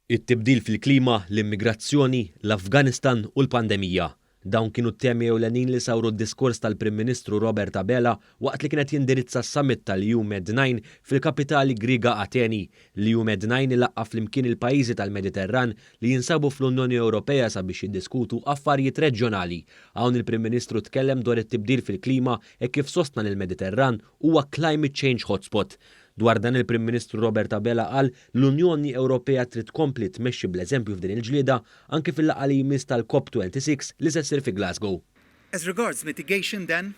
It-tibdil fil-klima, l-immigrazzjoni, l-Afganistan u l-pandemija. Dawn kienu t-temi ewlenin li sawru d-diskors tal-Prim Ministru Robert Abela waqt li kienet jindirizza s-summit tal-EUMED9 fil-Kapitali Griega Ateni. L-EUMED9 ilaqqa flimkien il-pajjiżi tal-Mediterran li jinsabu fl-Unjoni Ewropea sabiex jiddiskutu affarijiet reġjonali. Hawn il-Prim Ministru tkellem dwar it-tibdil fil-klima e kif sostna lill-Mediterran huwa climate change hotspot. Dwar dan il-Prim Ministru Robert Abela qal l-Unjoni Ewropea trid tkompli tmexxi bl-eżempju f'din il-ġlieda anke fil-laqgħa li jmiss tal-COP26 li se ssir fi Glasgow. As regards mitigation then,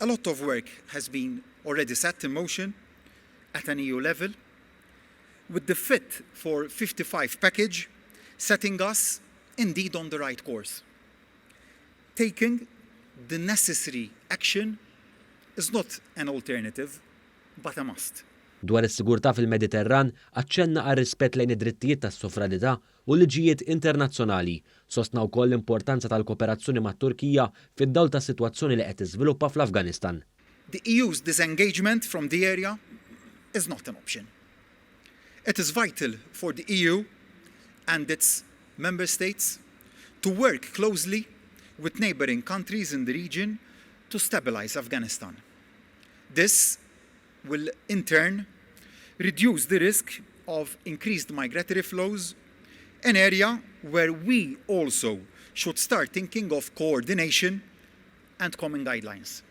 a lot of work has been already set in motion at an EU level with the Fit for 55 package setting us indeed on the right course. Taking the necessary action is not an alternative, but a must. Dwar is-sigurtà fil-Mediterran aċċenna għar rispett lejn id-drittijiet tas-sovranità u l-liġijiet internazzjonali. Sostna wkoll l-importanza tal-kooperazzjoni mat-Turkija fid-dawl tas-sitwazzjoni li qed tiżviluppa fl-Afganistan. The EU's disengagement from the area is not an option. It is vital for the EU and its member states to work closely with neighboring countries in the region to stabilize Afghanistan. This will in turn reduce the risk of increased migratory flows, an area where we also should start thinking of coordination and common guidelines.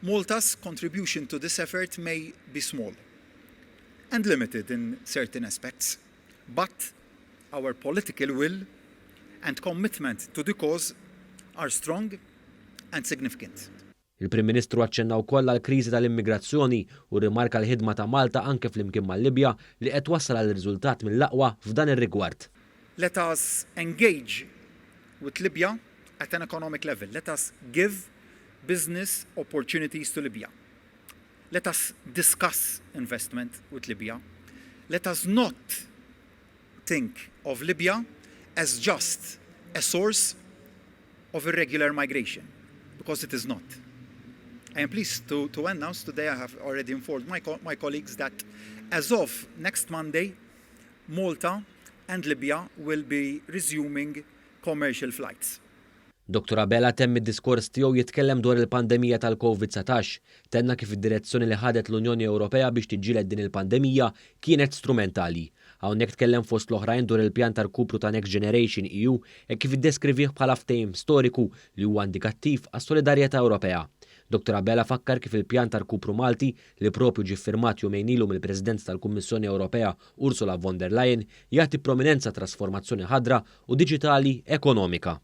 Malta's contribution to this effort may be small and limited in certain aspects, but our political will and commitment to the cause are strong and significant. Il-Prim Ministru aċċenna wkoll għall-kriżi tal-immigrazzjoni u rimarka l-ħidma ta' Malta anke flimkien mal-Libja li qed wassal għal riżultat mill-aqwa f'dan ir-rigward. Let us engage with Libya at an economic level. Let us give business opportunities to Libya. Let us discuss investment with Libya. Let us not think of Libya as just a source of irregular migration, because it is not. I am pleased to announce today, I have already informed my colleagues that as of next Monday, Malta and Libya will be resuming commercial flights. Dr. Abela temm id-diskors tiegħu jitkellem dwar il-pandemija tal-COVID-19, tenna kif id-direzzjoni li ħadet l-Unjoni Ewropea biex tiġġieled din il-pandemija kienet strumentali. Hawnhekk tkellem fost l-oħrajn dwar il-pjan tal-kupru ta' Next Generation EU e kif iddeskrivih bħala ftehim storiku li huwa indikattiv għas-solidarjetà Ewropea. Dr. Abela fakkar kif il-pjan tal-kupru Malti li propju ġie ffirmat jumejn ilu mill-Presidenza tal-Kummissjoni Ewropea Ursula von der Leyen jagħti prominenza trasformazzjoni ħadra u diġitali ekonomika.